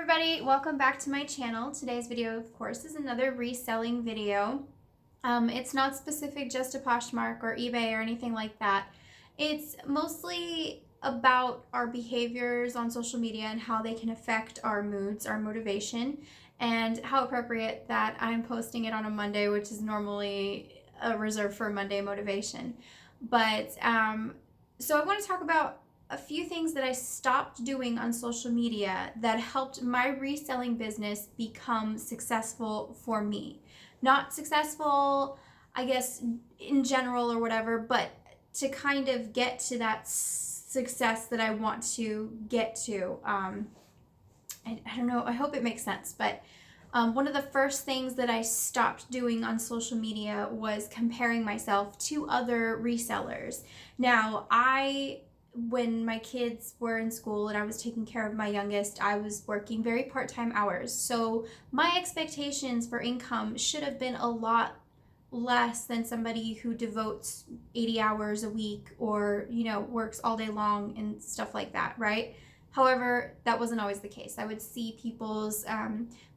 everybody, welcome back to my channel. Today's video, of course, is another reselling video. It's not specific just to Poshmark or eBay or anything like that. It's mostly about our behaviors on social media and how they can affect our moods, our motivation, and how appropriate that I'm posting it on a Monday, which is normally reserved for Monday motivation. But so I want to talk about a few things that I stopped doing on social media that helped my reselling business become successful for me. Not successful, I guess, in general or whatever, but to kind of get to that success that I want to get to. I don't know, I hope it makes sense, but one of the first things that I stopped doing on social media was comparing myself to other resellers. Now, when my kids were in school and I was taking care of my youngest, I was working very part-time hours. So my expectations for income should have been a lot less than somebody who devotes 80 hours a week or, works all day long and stuff like that, right? However, that wasn't always the case. I would see people's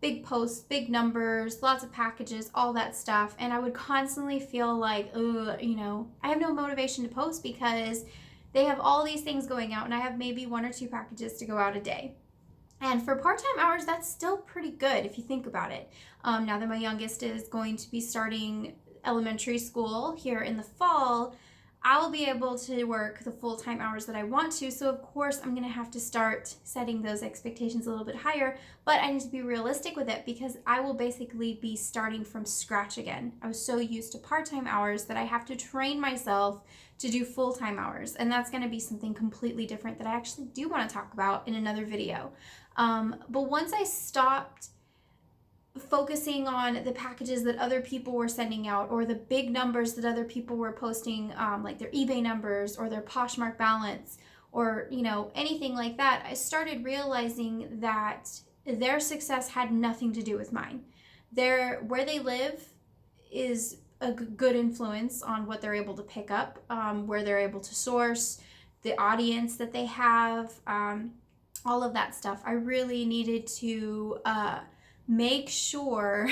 big posts, big numbers, lots of packages, all that stuff, and I would constantly feel like, I have no motivation to post because they have all these things going out and I have maybe one or two packages to go out a day. And for part-time hours, that's still pretty good if you think about it. Now that my youngest is going to be starting elementary school here in the fall, I'll be able to work the full-time hours that I want to. So of course I'm going to have to start setting those expectations a little bit higher, but I need to be realistic with it because I will basically be starting from scratch again. I was so used to part-time hours that I have to train myself to do full-time hours. And that's going to be something completely different that I actually do want to talk about in another video. But once I stopped focusing on the packages that other people were sending out or the big numbers that other people were posting, like their eBay numbers or their Poshmark balance or, anything like that, I started realizing that their success had nothing to do with mine. Where they live is a good influence on what they're able to pick up, where they're able to source, the audience that they have, all of that stuff. I really needed to make sure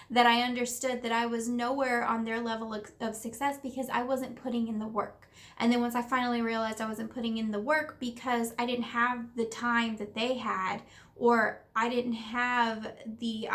that I understood that I was nowhere on their level of success because I wasn't putting in the work. And then once I finally realized I wasn't putting in the work because I didn't have the time that they had, or I didn't have the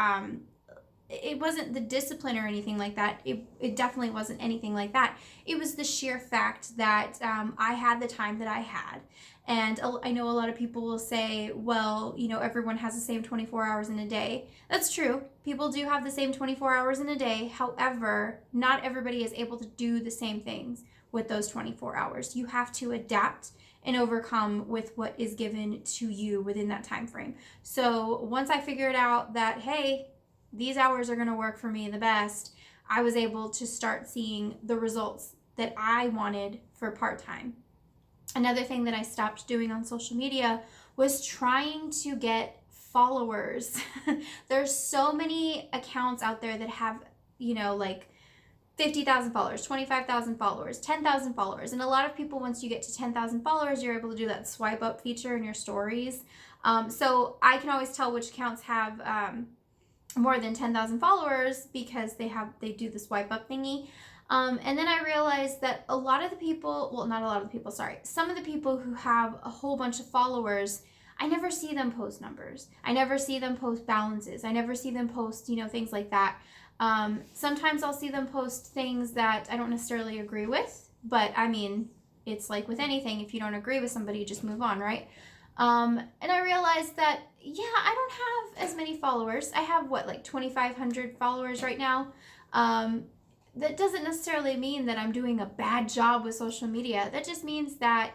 it wasn't the discipline or anything like that. It definitely wasn't anything like that. It was the sheer fact that I had the time that I had. And I know a lot of people will say, well, everyone has the same 24 hours in a day. That's true. People do have the same 24 hours in a day. However, not everybody is able to do the same things with those 24 hours. You have to adapt and overcome with what is given to you within that time frame. So once I figured out that, hey, these hours are going to work for me the best, I was able to start seeing the results that I wanted for part-time. Another thing that I stopped doing on social media was trying to get followers. There's so many accounts out there that have, like 50,000 followers, 25,000 followers, 10,000 followers. And a lot of people, once you get to 10,000 followers, you're able to do that swipe up feature in your stories. So I can always tell which accounts have more than 10,000 followers because they do the swipe up thingy. And then I realized that some of the people who have a whole bunch of followers, I never see them post numbers. I never see them post balances. I never see them post, things like that. Sometimes I'll see them post things that I don't necessarily agree with, but I mean, it's like with anything, if you don't agree with somebody, you just move on, right? And I realized that, I don't have as many followers. I have 2,500 followers right now. That doesn't necessarily mean that I'm doing a bad job with social media. That just means that,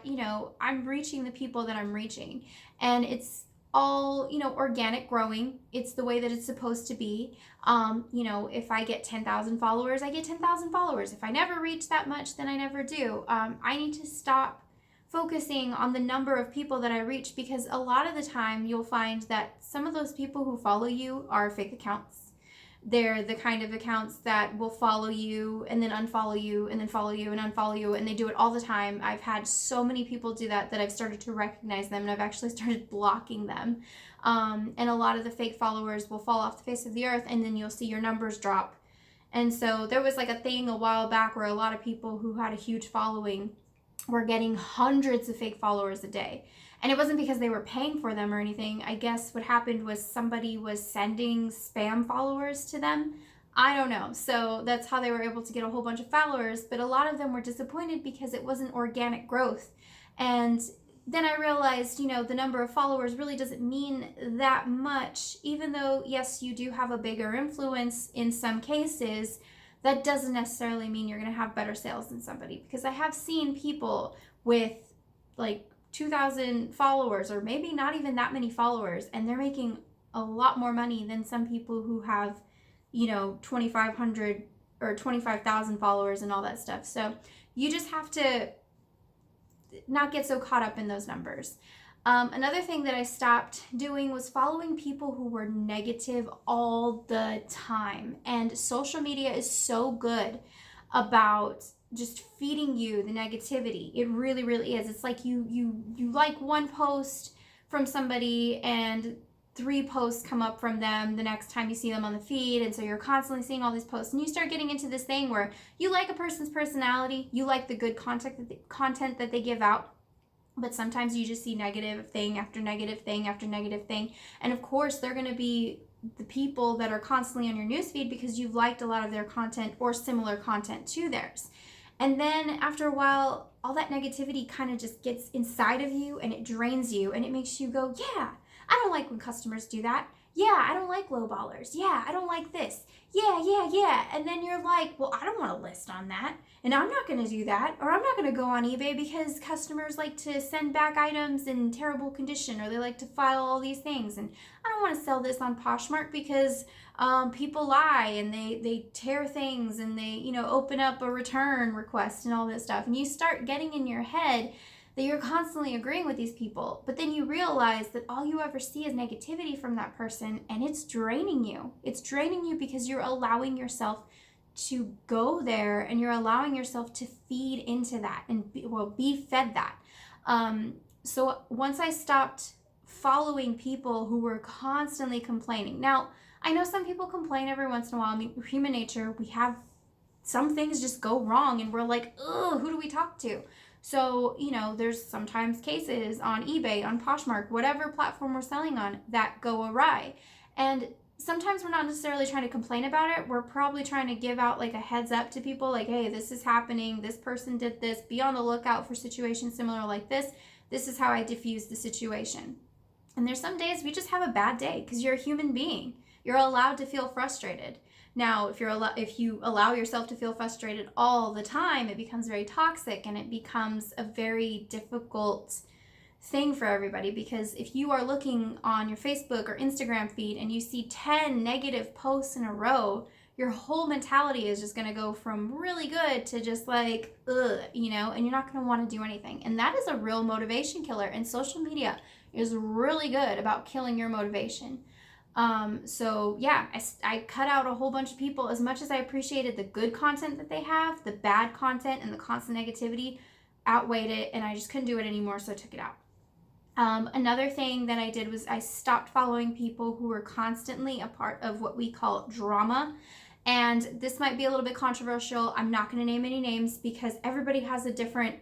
I'm reaching the people that I'm reaching. And it's all, organic growing. It's the way that it's supposed to be. If I get 10,000 followers, I get 10,000 followers. If I never reach that much, then I never do. I need to stop focusing on the number of people that I reach because a lot of the time you'll find that some of those people who follow you are fake accounts. They're the kind of accounts that will follow you and then unfollow you and then follow you and unfollow you, and they do it all the time. I've had so many people do that I've started to recognize them, and I've actually started blocking them. And a lot of the fake followers will fall off the face of the earth, and then you'll see your numbers drop. And so there was like a thing a while back where a lot of people who had a huge following were getting hundreds of fake followers a day. And it wasn't because they were paying for them or anything. I guess what happened was somebody was sending spam followers to them. I don't know. So that's how they were able to get a whole bunch of followers. But a lot of them were disappointed because it wasn't organic growth. And then I realized, the number of followers really doesn't mean that much. Even though, yes, you do have a bigger influence in some cases, that doesn't necessarily mean you're going to have better sales than somebody. Because I have seen people with like 2,000 followers, or maybe not even that many followers, and they're making a lot more money than some people who have 2,500 or 25,000 followers and all that stuff. So you just have to not get so caught up in those numbers. Another thing that I stopped doing was following people who were negative all the time. And social media is so good about just feeding you the negativity. It really, really is. It's like you like one post from somebody and 3 posts come up from them the next time you see them on the feed, and so you're constantly seeing all these posts, and you start getting into this thing where you like a person's personality, you like the good content that they give out, but sometimes you just see negative thing after negative thing after negative thing. And of course they're going to be the people that are constantly on your newsfeed because you've liked a lot of their content or similar content to theirs. And then after a while, all that negativity kind of just gets inside of you, and it drains you, and it makes you go, yeah, I don't like when customers do that. Yeah, I don't like lowballers. Yeah, I don't like this. Yeah. And then you're like, well, I don't want to list on that, and I'm not going to do that, or I'm not going to go on eBay because customers like to send back items in terrible condition, or they like to file all these things, and I don't want to sell this on Poshmark because people lie and they tear things, and they open up a return request and all this stuff, and you start getting in your head that you're constantly agreeing with these people, but then you realize that all you ever see is negativity from that person, and it's draining you. It's draining you because you're allowing yourself to go there, and you're allowing yourself to feed into that and be fed that. So once I stopped following people who were constantly complaining. Now, I know some people complain every once in a while. I mean, human nature, we have some things just go wrong, and we're like, ugh, who do we talk to? So, there's sometimes cases on eBay, on Poshmark, whatever platform we're selling on, that go awry. And sometimes we're not necessarily trying to complain about it. We're probably trying to give out like a heads up to people, like, hey, this is happening. This person did this. Be on the lookout for situations similar like this. This is how I diffuse the situation. And there's some days we just have a bad day because you're a human being. You're allowed to feel frustrated. Now, if you allow yourself to feel frustrated all the time, it becomes very toxic, and it becomes a very difficult thing for everybody, because if you are looking on your Facebook or Instagram feed and you see 10 negative posts in a row, your whole mentality is just going to go from really good to just like, ugh, and you're not going to want to do anything. And that is a real motivation killer, and social media is really good about killing your motivation. So yeah, I cut out a whole bunch of people. As much as I appreciated the good content that they have, the bad content and the constant negativity outweighed it, and I just couldn't do it anymore, so I took it out. Another thing that I did was I stopped following people who were constantly a part of what we call drama. And this might be a little bit controversial. I'm not going to name any names because everybody has a different,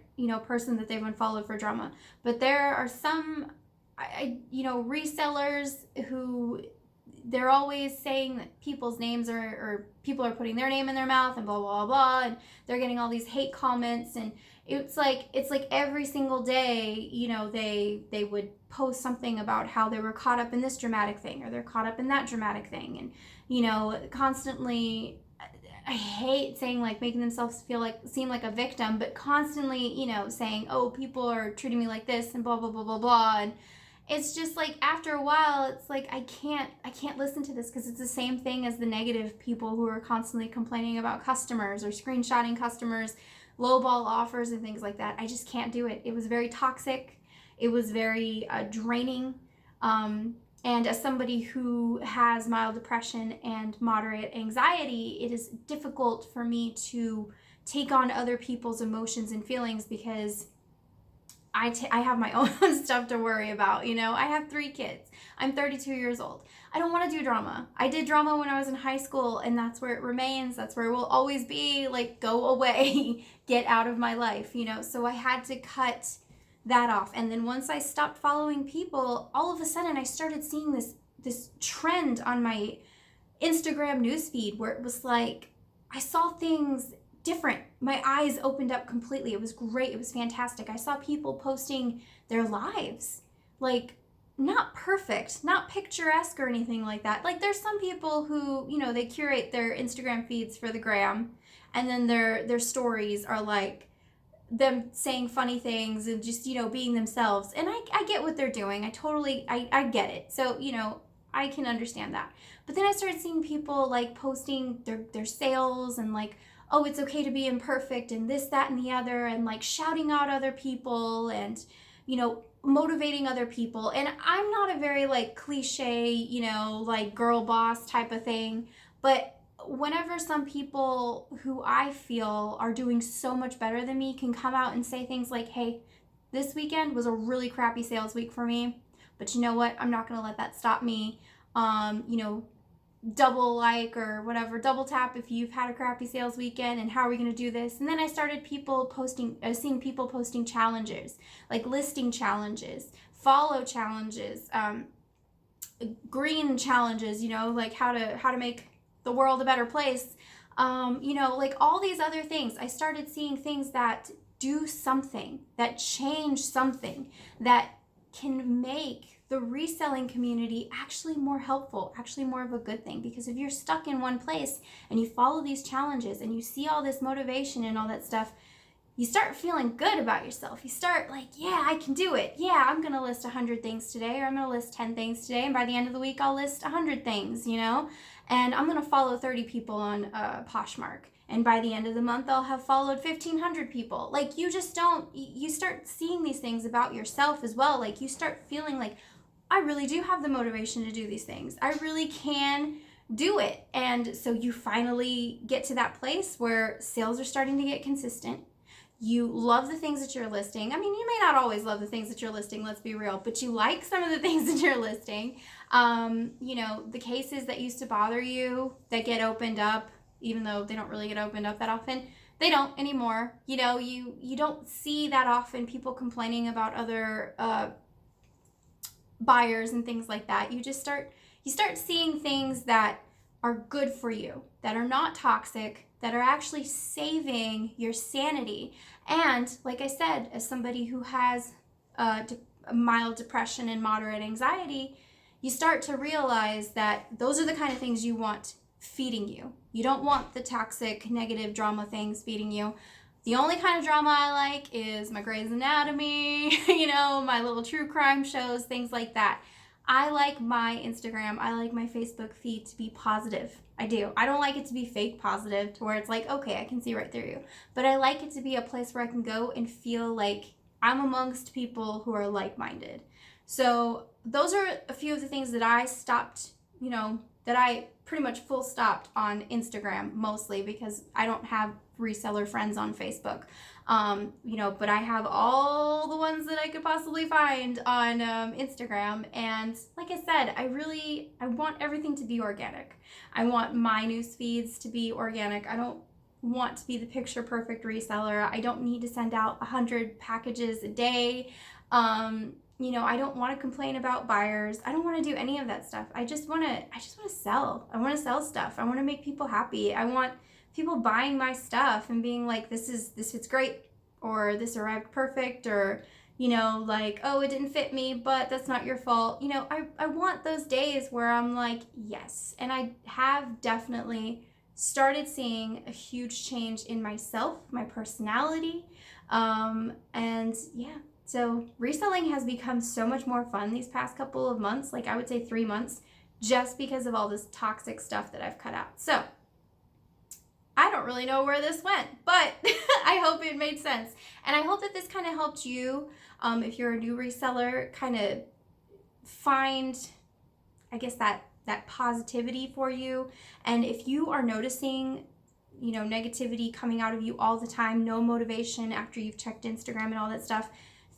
person that they've unfollowed for drama. But there are some, resellers who they're always saying that people's names or people are putting their name in their mouth and blah, blah, blah, and they're getting all these hate comments, and it's like every single day, they would post something about how they were caught up in this dramatic thing, or they're caught up in that dramatic thing, and constantly, I hate saying like making themselves seem like a victim, but constantly, saying, oh, people are treating me like this and blah, blah, blah, blah, blah, and it's just like after a while, it's like I can't listen to this, because it's the same thing as the negative people who are constantly complaining about customers or screenshotting customers, lowball offers and things like that. I just can't do it. It was very toxic. It was very draining. And as somebody who has mild depression and moderate anxiety, it is difficult for me to take on other people's emotions and feelings because I have my own stuff to worry about. I have 3 kids. I'm 32 years old. I don't want to do drama. I did drama when I was in high school, and that's where it remains. That's where it will always be. Like, go away, get out of my life, So I had to cut that off. And then once I stopped following people, all of a sudden I started seeing this trend on my Instagram newsfeed where it was like I saw things different. My eyes opened up completely. It was great. It was fantastic. I saw people posting their lives, like not perfect, not picturesque or anything like that. Like there's some people who, they curate their Instagram feeds for the gram, and then their stories are like them saying funny things and just, being themselves. And I get what they're doing. I get it. So, I can understand that. But then I started seeing people like posting their sales and like, oh, it's okay to be imperfect and this, that, and the other, and like shouting out other people and, motivating other people. And I'm not a very like cliche, like girl boss type of thing. But whenever some people who I feel are doing so much better than me can come out and say things like, hey, this weekend was a really crappy sales week for me, but you know what? I'm not going to let that stop me. Double like or whatever, double tap if you've had a crappy sales weekend, and how are we going to do this? And then I started seeing people posting challenges, like listing challenges, follow challenges, green challenges, like how to make the world a better place. Like all these other things. I started seeing things that do something, that change something, that can make the reselling community actually more helpful, actually more of a good thing. Because if you're stuck in one place and you follow these challenges and you see all this motivation and all that stuff, you start feeling good about yourself. You start like, yeah, I can do it. Yeah, I'm going to list 100 things today, or I'm going to list 10 things today. And by the end of the week, I'll list 100 things, and I'm going to follow 30 people on Poshmark. And by the end of the month, I'll have followed 1,500 people. Like you start seeing these things about yourself as well. Like you start feeling like, I really do have the motivation to do these things. I really can do it. And so you finally get to that place where sales are starting to get consistent. You love the things that you're listing. I mean, you may not always love the things that you're listing, let's be real, but you like some of the things that you're listing. The cases that used to bother you that get opened up, even though they don't really get opened up that often, they don't anymore. You don't see that often people complaining about other buyers and things like that. You start seeing things that are good for you, that are not toxic, that are actually saving your sanity. And like I said, as somebody who has mild depression and moderate anxiety, you start to realize that those are the kind of things you want feeding you. You don't want the toxic, negative drama things feeding you. The only kind of drama I like is my Grey's Anatomy, my little true crime shows, things like that. I like my Instagram, I like my Facebook feed to be positive. I do. I don't like it to be fake positive to where it's like, okay, I can see right through you. But I like it to be a place where I can go and feel like I'm amongst people who are like-minded. So those are a few of the things that I stopped, that I pretty much full stopped on Instagram, mostly because I don't have reseller friends on Facebook. But I have all the ones that I could possibly find on Instagram. And like I said, I want everything to be organic. I want my news feeds to be organic. I don't want to be the picture perfect reseller. I don't need to send out 100 packages a day. I don't want to complain about buyers. I don't want to do any of that stuff. I just want to sell. I want to sell stuff. I want to make people happy. I want people buying my stuff and being like, this fits great, or this arrived perfect, or, like, oh, it didn't fit me, but that's not your fault. I want those days where I'm like, yes. And I have definitely started seeing a huge change in myself, my personality. And yeah. So reselling has become so much more fun these past couple of months, like I would say 3 months, just because of all this toxic stuff that I've cut out. So I don't really know where this went, but I hope it made sense. And I hope that this kind of helped you, if you're a new reseller, kind of find I guess that positivity for you. And if you are noticing, you know, negativity coming out of you all the time, no motivation after you've checked Instagram and all that stuff,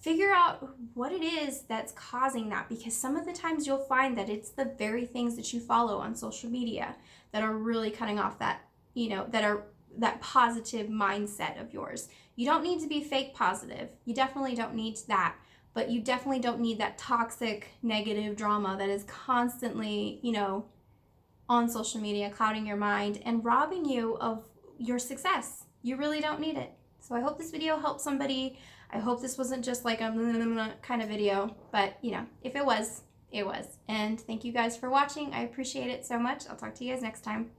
figure out what it is that's causing that, because some of the times you'll find that it's the very things that you follow on social media that are really cutting off that, you know, that positive mindset of yours. You don't need to be fake positive. You definitely don't need that, but you definitely don't need that toxic negative drama that is constantly, you know, on social media, clouding your mind and robbing you of your success. You really don't need it. So I hope this video helped somebody. I hope this wasn't just like a kind of video, but you know, if it was, it was. And thank you guys for watching. I appreciate it so much. I'll talk to you guys next time.